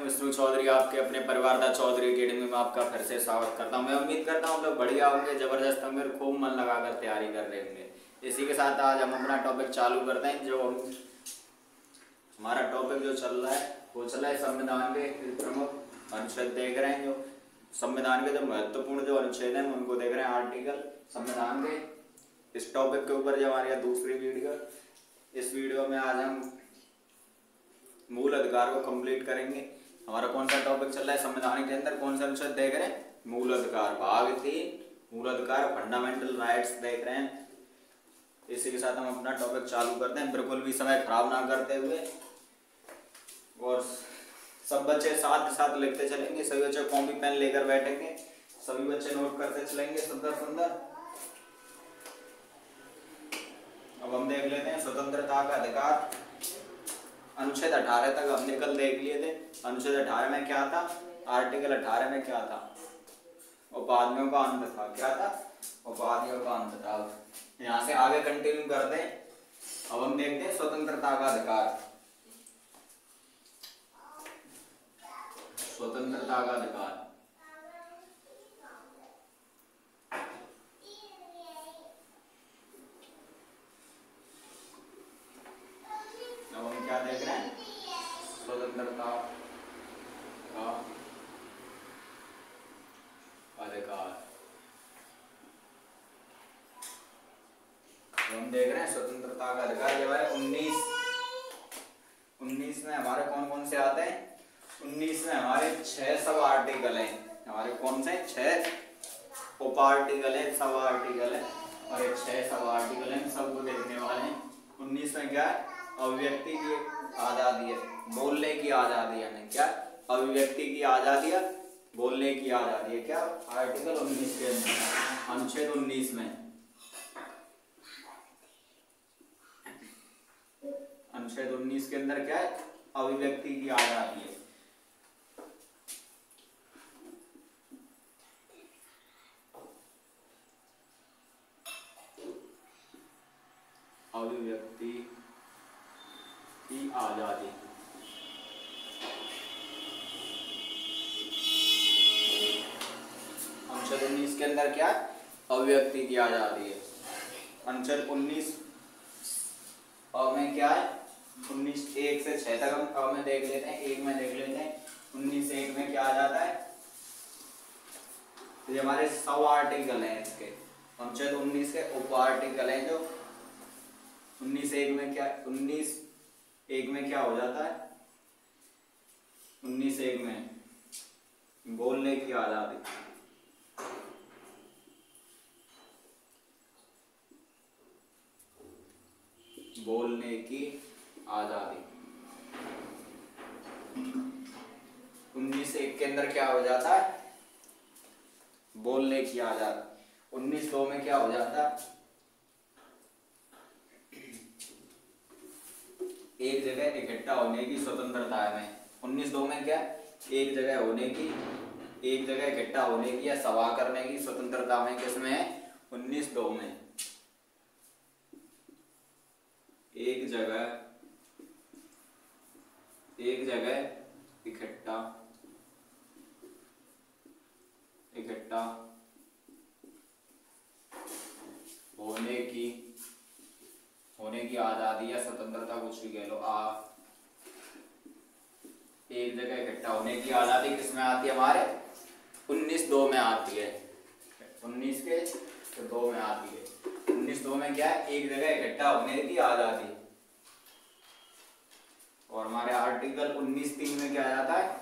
विष्णु चौधरी आपके अपने परिवार दा चौधरी अकेडमी में आपका फिर से स्वागत करता हूं। मैं उम्मीद करता हूं आप लोग बढ़िया होंगे, जबरदस्त होंगे, खूब मन लगाकर तैयारी कर रहे होंगे। इसी के साथ आज हम अपना टॉपिक चालू करते हैं। जो हमारा टॉपिक जो चल रहा है वो चल रहा है संविधान के प्रमुख अनुच्छेद देख रहे हैं। जो संविधान के जो महत्वपूर्ण जो अनुच्छेद हैं उनको देख रहे हैं, आर्टिकल संविधान के। इस टॉपिक के ऊपर जो हमारी दूसरी वीडियो, इस वीडियो में आज हम मूल अधिकार को कंप्लीट करेंगे। हमारा कौन सा टॉपिक चल रहा है संविधान के अंदर, कौन सा अनुच्छेद देख रहे हैं? मूल अधिकार, भाग 3 मूल अधिकार, फंडामेंटल राइट्स देख रहे हैं। इसी के साथ हम अपना टॉपिक चालू करते हैं, बिल्कुल भी समय खराब ना करते हुए। और सब बच्चे साथ साथ लिखते चलेंगे, सभी बच्चे कॉपी पेन लेकर बैठेंगे, सभी बच्चे नोट करते चलेंगे सुंदर सुंदर। अब हम देख लेते हैं स्वतंत्रता का अधिकार, अनुच्छेद 18 तक हमने कल देख लिए थे। अनुच्छेद 18 में क्या था? आर्टिकल 18 में क्या था? उपाधियों का अंत था। क्या था? उपाधियों का अंत था। यहाँ से आगे कंटिन्यू करते हैं। अब हम देखते हैं स्वतंत्रता का अधिकार। स्वतंत्रता का अधिकार क्या देख रहे हैं? स्वतंत्रता का अधिकार हम देख रहे हैं। स्वतंत्रता का अधिकार जब है 19 में हमारे कौन कौन से आते हैं? 19 में हमारे 6 सब आर्टिकल हैं। हमारे कौन से? 6 उप आर्टिकल है, सब आर्टिकल है, और ये 6 सब आर्टिकल हैं, सबको देखने वाले हैं। 19 में क्या है? अभिव्यक्ति की आजादी है, बोलने की आजादी है। क्या? अभिव्यक्ति की आजादी है, बोलने की आजादी है। क्या? आर्टिकल 19 के अंदर, अनुच्छेद 19 में, अनुच्छेद 19 के अंदर क्या है? अभिव्यक्ति की आजादी है। अभिव्यक्ति की आजादी। अनुच्छेद 19 के अंदर क्या है? अभिव्यक्ति की आजादी है। अनुच्छेद 19 में क्या है? 19 1 से 6 तक हम में देख लेते हैं। 1 में देख लेते हैं। 19 1 में क्या आ जाता है? ये हमारे सब आर्टिकल हैं इसके। अनुच्छेद 19 के उप आर्टिकल हैं जो 19 1 में क्या, 19 1 में क्या हो जाता है? 19 1 में बोलने की आजादी। बोलने की आजादी। 19 1 के अंदर क्या हो जाता है? बोलने की आजादी। 19 2 में क्या हो जाता है? एक जगह इकट्ठा होने की स्वतंत्रता है में। 19 2 में क्या? एक जगह होने की, एक जगह इकट्ठा होने की या सभा करने की स्वतंत्रता में। किसमें है? 19 2 में। एक जगह इकट्ठा होने की आजादी या स्वतंत्रता, कुछ भी कह लो। एक जगह इकट्ठा होने की आजादी किसमें आती है? हमारे 19 2 में आती है। 19 के 2 में आती है। 19 2 में क्या है? एक जगह इकट्ठा होने की आजादी। और हमारे आर्टिकल 19 3 में क्या आ जाता है?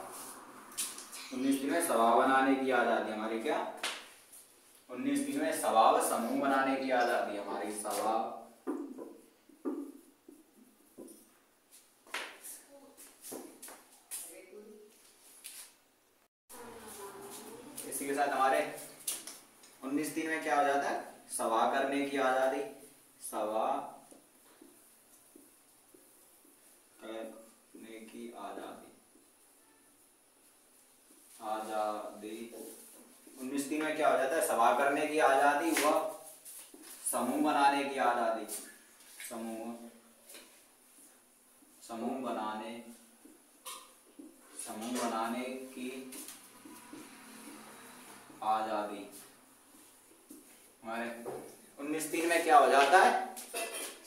19 3 में सभा बनाने की आजादी हमारी। क्या? 19 3 में सभा व समूह बनाने की आजादी हमारी। सभा इसी के साथ हमारे 19 3 में क्या हो जाता है? सभा करने की आजादी। सभा करने की आजादी। 19 3 में क्या हो जाता है? सभा करने की आजादी व समूह बनाने की आजादी। समूह समूह बनाने आजादी। हमारे 19(3) में क्या हो जाता है,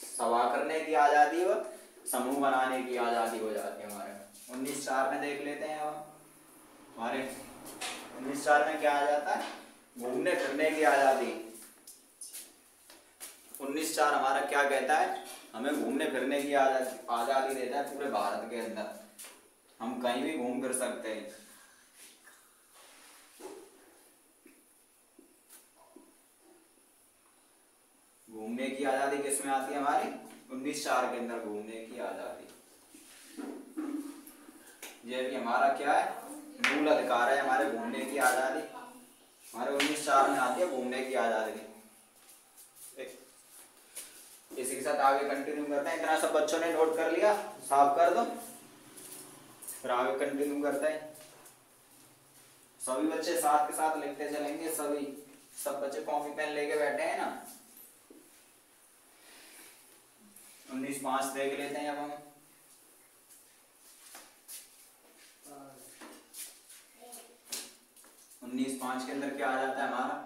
सभा करने की आजादी और समूह बनाने की आजादी हो जाती है। हमारे 19(4) में देख लेते हैं। अब हमारे 19(4) में क्या आ जाता है, घूमने फिरने की आजादी। 19(4) हमारा क्या कहता है, हमें घूमने फिरने की आजादी देता है। पूरे भारत के अंदर हम कहीं भी घूम फिर सकते हैं। घूमने की आजादी किसमें आती है, हमारी 19(4) के अंदर घूमने की आजादी। ये भी हमारा क्या है, मूल अधिकार है हमारे घूमने की आजादी। हमारे 19(4) में आती है घूमने की आजादी। इसी के साथ आगे कंटिन्यू करते हैं। इतना सब बच्चों ने नोट कर लिया, साफ कर दो, फिर आगे कंटिन्यू करते हैं। सभी बच्चे साथ के साथ लिखते चलेंगे। सब बच्चे कॉपी पेन लेके बैठे हैं ना। 19(5) देख लेते हैं अब हम। 19(5) के अंदर क्या आ जाता है हमारा,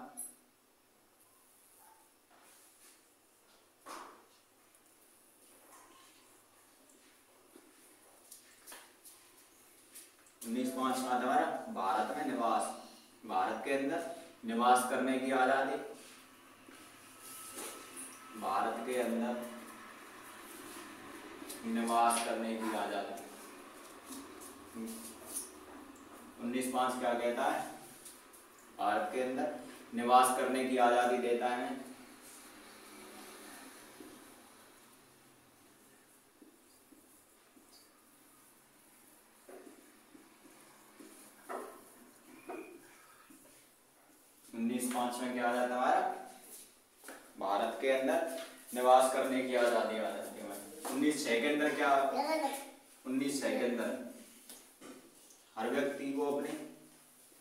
19(5) में आता है हमारा भारत में निवास। भारत के अंदर निवास करने की आजादी। भारत के अंदर निवास करने की आजादी। 19(5) क्या कहता है, भारत के अंदर निवास करने की आजादी देता है हमें। में क्या आ जाता है हमारा, भारत के अंदर निवास करने की आजादी आ जाती है। 19(6) के अंदर क्या, 19(6) के अंदर हर व्यक्ति को अपने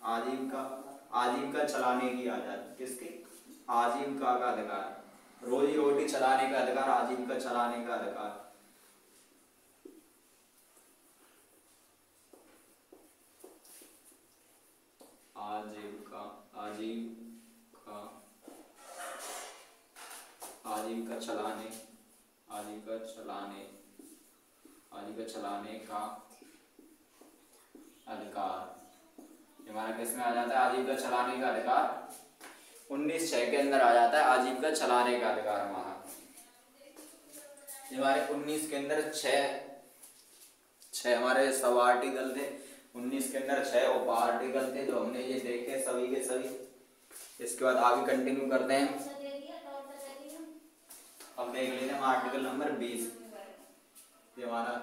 आजीविका चलाने की आजादी। किसकी, आजीविका का अधिकार, रोजी रोटी चलाने का अधिकार, आजीविका चलाने का अधिकार। आजीविका चलाने का अधिकार हमारा किसमें आ जाता है, आजीविका चलाने का अधिकार 19(6) के अंदर आ जाता है। आजीविका चलाने का अधिकार हमारा, हमारे 19 के अंदर 6 हमारे सब आर्टिकल थे। 19 के अंदर 6 उप आर्टिकल थे जो हमने ये देखे सभी के सभी। इसके बाद आगे कंटिन्यू करते हैं। अब देख लेते हैं आर्टिकल नंबर 20। ये हमारा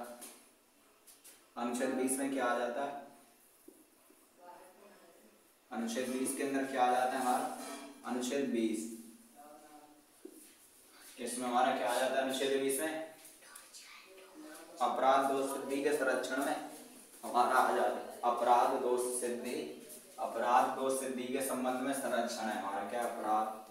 अनुच्छेद 20 में क्या आ जाता है, अनुच्छेद 20 के अंदर क्या आ जाता है हमारा, अनुच्छेद 20 इसमें हमारा क्या आ जाता है, अनुच्छेद 20 में अपराध दोष सिद्धि के संरक्षण में हमारा आ जाता है अपराध दोष सिद्धि के संबंध में संरक्षण है हमारा। क्या अपराध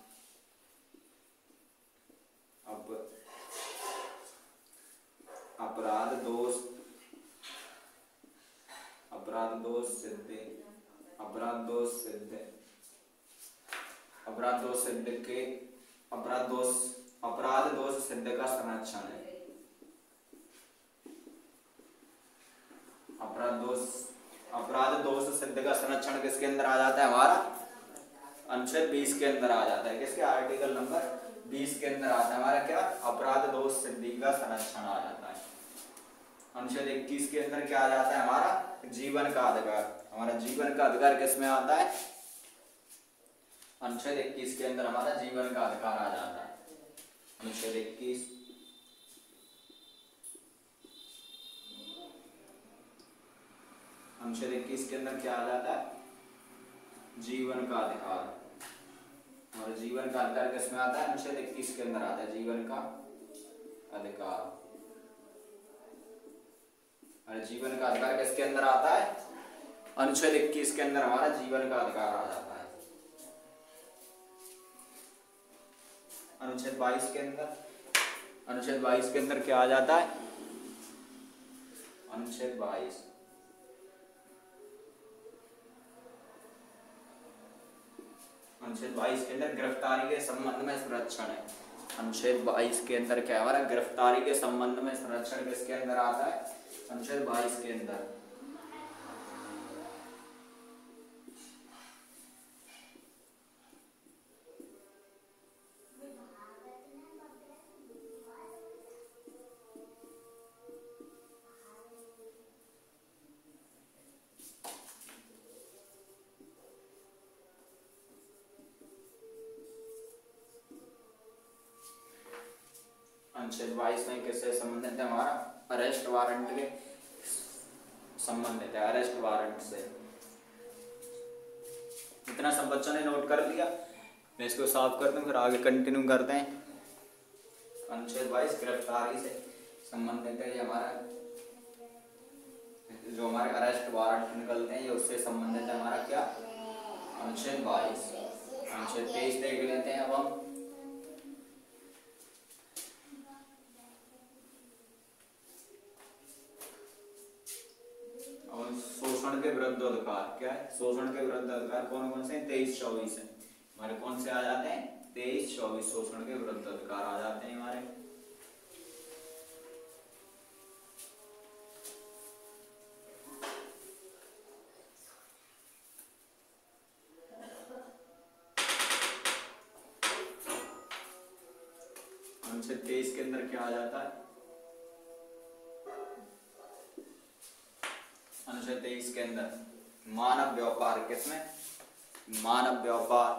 दोष सिद्ध का संरक्षण है। अपराध दोष सिद्ध का संरक्षण किसके अंदर आ जाता है हमारा, अनुच्छेद 20 के अंदर आ जाता है। किसके, आर्टिकल नंबर 20 के अंदर आता है हमारा क्या, अपराध दोष सिद्धि का संरक्षण आ जाता है। अनुच्छेद 21 के अंदर क्या आ जाता है हमारा, जीवन का अधिकार। हमारा जीवन का अधिकार किसमें आता है, अनुच्छेद 21 के अंदर हमारा जीवन का अधिकार आ जाता है। अनुच्छेद 21 के अंदर क्या आ जाता है, जीवन का अधिकार। और जीवन का अधिकार किसमें आता है, अनुच्छेद 21 के अंदर आता है जीवन का अधिकार। और जीवन का अधिकार किसके अंदर आता है, अनुच्छेद 21 के अंदर हमारा जीवन का अधिकार आ जाता है। अनुच्छेद 22 के अंदर क्या आ जाता है, अनुच्छेद 22 अनुच्छेद 22 के अंदर गिरफ्तारी के संबंध में संरक्षण है। अनुच्छेद 22 के अंदर क्या है हमारा, गिरफ्तारी के संबंध में संरक्षण किसके अंदर आता है, अनुच्छेद 22 के अंदर। अनुच्छेद 22 में किससे संबंधित है हमारा, अरेस्ट वारंट के संबंधित है, अरेस्ट वारंट से। इतना सब बच्चों ने नोट कर लिया, मैं इसको साफ कर दूं फिर आगे कंटिन्यू करते हैं। अनुच्छेद 22 गिरफ्तारी से संबंधित है, ये हमारा जो हमारे अरेस्ट वारंट निकलते हैं ये उससे संबंधित है हमारा क्या, अनुच्छेद 22। अनुच्छेद 23 देख लेते हैं अब हम। शोषण के विरुद्ध अधिकार क्या है, शोषण के विरुद्ध अधिकार कौन कौन से हैं, 23-24 है हमारे। कौन से आ जाते हैं, 23-24 शोषण के विरुद्ध अधिकार आ जाते हैं हमारे। अनुच्छेद 23 के अंदर क्या आ जाता है, अनुच्छेद 23 के अंदर मानव व्यापार, किसमें, मानव व्यापार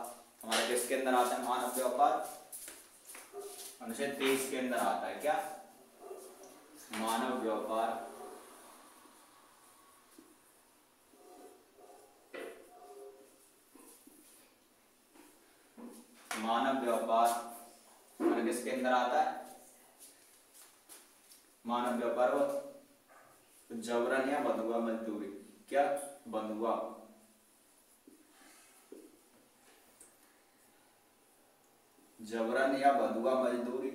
हमारे किसके अंदर आता है, मानव व्यापार अनुच्छेद 23 के अंदर आता है क्या, मानव व्यापार। मानव व्यापार हमारे किसके अंदर आता है, मानव व्यापार और जबरन या बंधुआ मजदूरी, क्या, बंधुआ, जबरन या बंधुआ मजदूरी,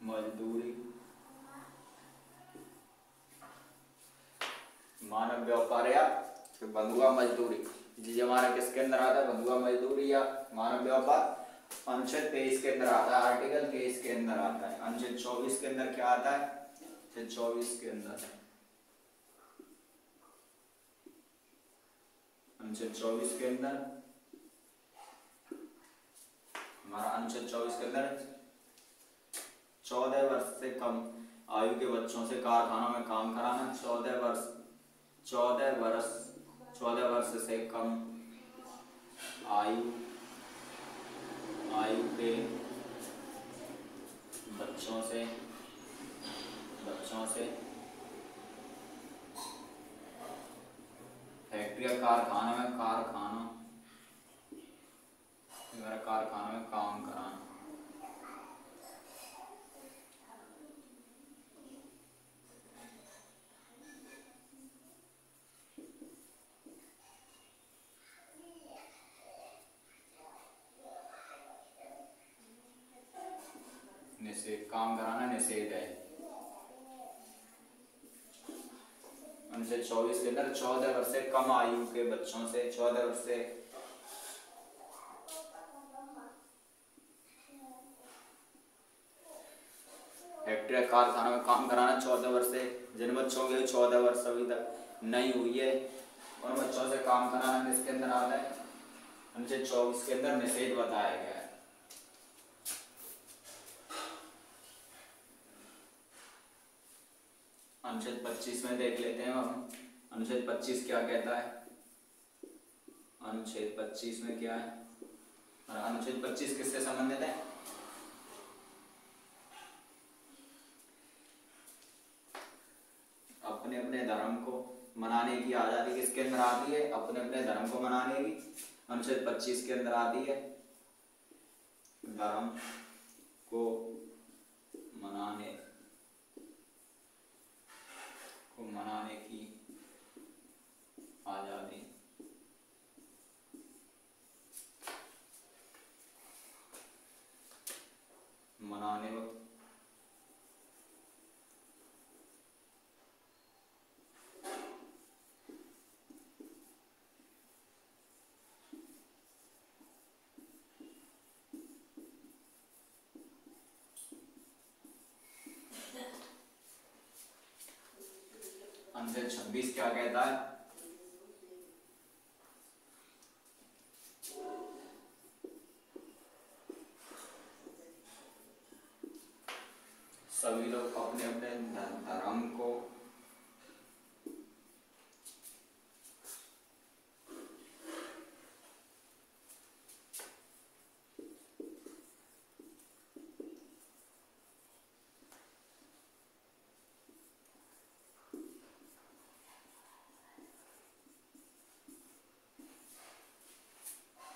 मजदूरी, मानव व्यापार या बंधुआ मजदूरी, जी हमारा किसके अंदर आता है, बंधुआ मजदूरी या मानव व्यापार। अनुच्छेद 23 के अंदर आता है, आर्टिकल 23 के अंदर आता है। अनुच्छेद 24 के अंदर क्या आता है, अनुच्छेद 24 के अंदर, अनुच्छेद 24 के अंदर हमारा, अनुच्छेद 24 के अंदर 14 वर्ष से कम आयु के बच्चों से कारखानों में काम कराना, 14 वर्ष से कम आयु के बच्चों से फैक्ट्री या कारखानों में काम कराना। निषेध, काम कराना निषेध है। अनुच्छेद 24 के अंदर 14 वर्ष से कम आयु के बच्चों से, 14 वर्ष से फैक्ट्री कारखानों में काम कराना, 14 वर्ष से, जिन बच्चों के 14 वर्ष अभी तक नहीं हुई है उन बच्चों से काम कराना किसके अंदर आता है, अनुच्छेद 24 के अंदर निषेध बताया गया है। अनुच्छेद 25 में देख लेते हैं हम, अनुच्छेद 25 क्या कहता है, अनुच्छेद 25 में क्या है, अनुच्छेद 25 किससे संबंधित है, अपने अपने धर्म को मनाने की आजादी किसके अंदर आती है, अपने अपने धर्म को मनाने की अनुच्छेद 25 के अंदर आती है, धर्म को मनाने की आजादी। मनाने अनुच्छेद 26 क्या कहता है? सभी लोग अपने अपने धर्म को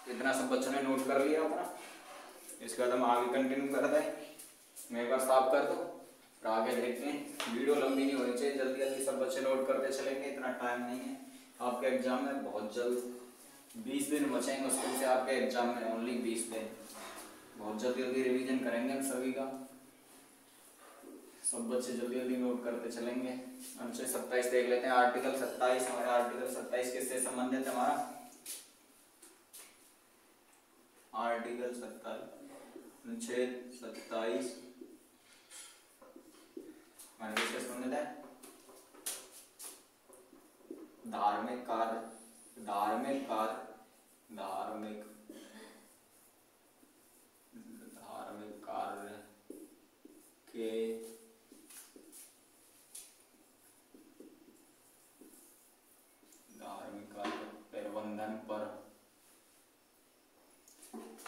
इतना सब बच्चों ने नोट कर लिया अपना। इसके बाद हम आगे कंटिन्यू करते हैं। मैं एक बार साफ कर दो और आगे देखते हैं। वीडियो लंबी नहीं होनी चाहिए, जल्दी जल्दी सब बच्चे नोट करते चलेंगे, इतना टाइम नहीं है। आपका एग्जाम है बहुत जल्द, 20 दिन बचेंगे मुश्किल से आपके एग्जाम में, ओनली 20 दिन। बहुत जल्दी जल्दी रिवीजन करेंगे हम सभी का। सब बच्चे जल्दी जल्दी नोट करते चलेंगे। अनुच्छेद 27 देख लेते हैं। आर्टिकल 27, हमारा आर्टिकल 27 किससे संबंधित है? हमारा आर्टिकल 27, अनुच्छेद 27 किससे संबंधित है? धार्मिक कार्य, धार्मिक कार्य, धार्मिक धार्मिक कार्य के धार्मिक कार्य प्रबंधन पर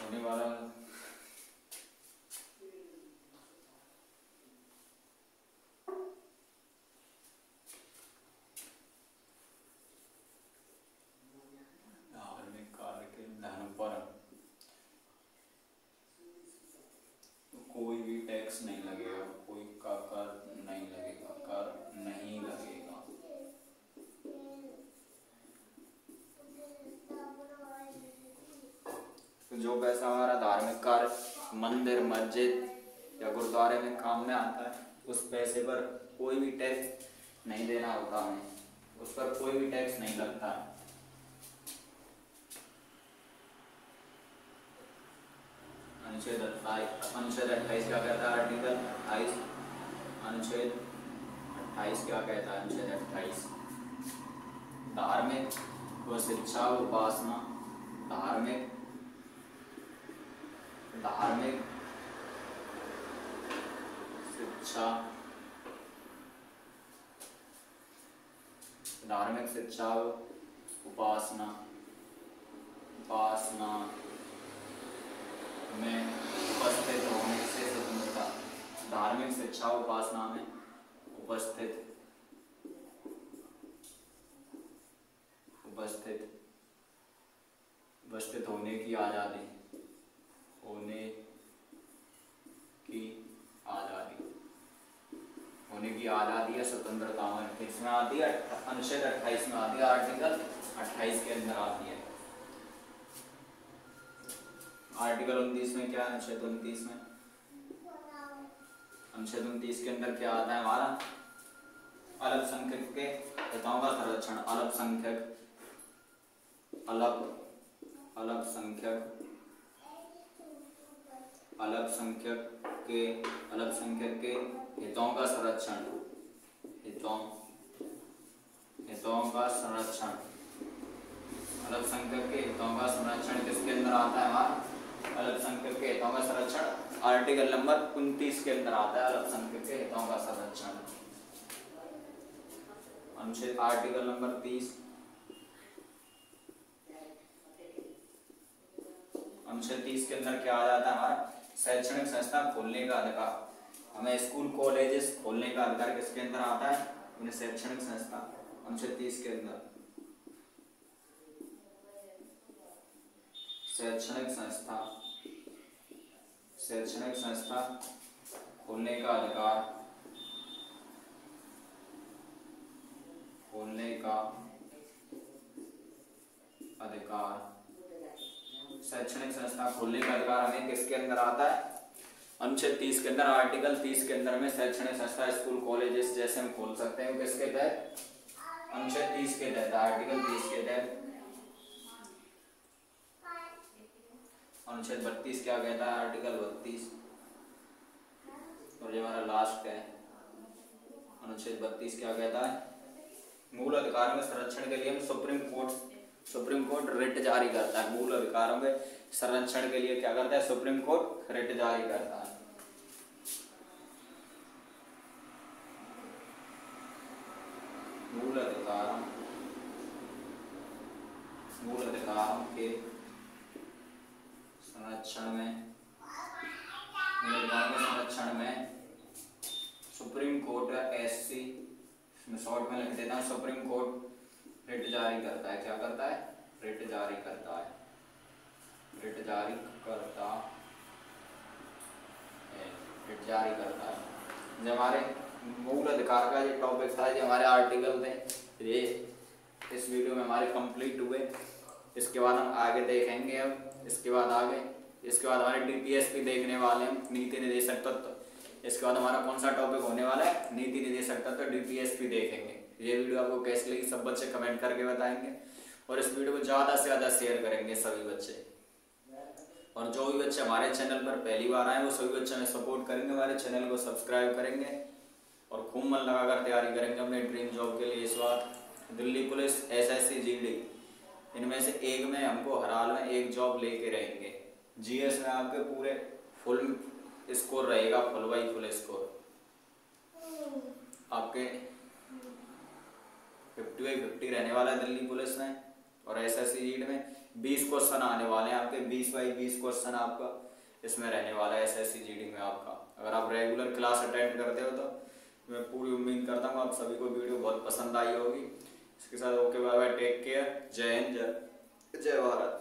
होने वाला धार्मिक कार्य के धन पर कोई भी टैक्स नहीं लगेगा, कोई का कर नहीं लगेगा, कर नहीं लगेगा। तो जो पैसा हमारा धार्मिक कार्य, मंदिर, मस्जिद या गुरुद्वारे में काम में आता है, उस पैसे पर कोई भी टैक्स नहीं देना होता हमें, उस पर कोई भी टैक्स नहीं लगता। अनुच्छेद 28 क्या कहता है? आर्टिकल 28, अनुच्छेद 28 क्या कहता है? अनुच्छेद 28 धार्मिक व शिक्षा उपासना, धार्मिक धार्मिक शिक्षा, धार्मिक शिक्षा उपासना, उपासना में उपस्थित होने से स्वतंत्रता। धार्मिक शिक्षा उपासना में उपस्थित उपस्थित उपस्थित होने की आज़ादी, होने की आज़ादी, होने की आज़ादी या स्वतंत्रता में किसमें आती है? अनुच्छेद 28 में आती है, आर्टिकल 28 के अंदर आती है। आर्टिकल 29 में क्या है? अनुच्छेद 29 में, अनुच्छेद 29 के अंदर क्या आता है हमारा? अल्पसंख्यक के हितों का संरक्षण। अल्पसंख्यक अल्पसंख्यक अल्पसंख्यक के हितों का संरक्षण, हितों का संरक्षण। अल्पसंख्यक के हितों का संरक्षण किसके अंदर आता है हमारा? अल्पसंख्यक के हितों का संरक्षण आर्टिकल नंबर 29 के अंदर आता है। अल्पसंख्यक के हितों का संरक्षण अनुच्छेद आर्टिकल नंबर 30, अनुच्छेद 30 के अंदर क्या आ जाता है हमारा? शैक्षणिक संस्था खोलने का अधिकार। हमें स्कूल कॉलेजेस खोलने का अधिकार किसके अंदर आता है? उन्हें शैक्षणिक संस्था, अनुच्छेद 30 के अंदर शैक्षणिक संस्था खोलने का अधिकार, खोलने का अधिकार। शैक्षणिक संस्था खोलने का अधिकार हमें किसके अंदर आता है? अनुच्छेद 30 के अंदर। आर्टिकल 30 के अंदर में शैक्षणिक संस्था, स्कूल, कॉलेजेस जैसे हम खोल सकते हैं, किसके तहत? अनुच्छेद 30 के तहत, आर्टिकल 30 के तहत। अनुच्छेद 32 क्या कहता है? आर्टिकल 32, और ये हमारा लास्ट है। अनुच्छेद 32 क्या कहता है? मूल अधिकारों के संरक्षण के लिए हम सुप्रीम कोर्ट रिट जारी करता है। मूल अधिकारों के संरक्षण के लिए क्या करता है? सुप्रीम कोर्ट रिट जारी करता है। मूल अधिकारों के संरक्षण में सुप्रीम कोर्ट एससी, शॉर्ट में लिख देता हूँ, सुप्रीम कोर्ट रिट जारी करता है। क्या करता है? रिट जारी करता है। रिट जारी करता है। जो हमारे मूल अधिकार का ये टॉपिक था, जो हमारे आर्टिकल थे, ये इस वीडियो में हमारे कंप्लीट हुए। इसके बाद हम आगे देखेंगे। अब इसके बाद हमारे डीपीएसपी देखने वाले हैं, नीति निर्देशक तत्व। इसके बाद हमारा कौन सा टॉपिक होने वाला है? नीति निर्देशक तत्व, डीपीएसपी देखेंगे। ये वीडियो आपको कैसी लगी सब बच्चे कमेंट करके बताएंगे, और इस वीडियो को ज़्यादा से ज़्यादा शेयर करेंगे सभी बच्चे। और जो भी बच्चे हमारे चैनल पर पहली बार आए वो सभी बच्चे हमें सपोर्ट करेंगे, हमारे चैनल को सब्सक्राइब करेंगे और खूब मन लगाकर तैयारी करेंगे अपने ड्रीम जॉब के लिए। इस बार दिल्ली पुलिस, एसएससी, जीडी, इनमें से एक में हमको हर हाल में एक जॉब लेके रहेंगे। जीएस में आपके पूरे फुल स्कोर रहेगा, फुल बाई फुल स्कोर आपके 50/50 रहने वाला है दिल्ली पुलिस में। और एसएससी जीडी में 20 क्वेश्चन आने वाले हैं आपके, 20/20 क्वेश्चन आपका इसमें रहने वाला है एसएससी जीडी में आपका। अगर आप रेगुलर क्लास अटेंड करते हो तो मैं पूरी उम्मीद करता हूँ आप सभी को वीडियो बहुत पसंद आई होगी। इसके साथ okay, bye bye, take care, जय हिंद, जय भारत।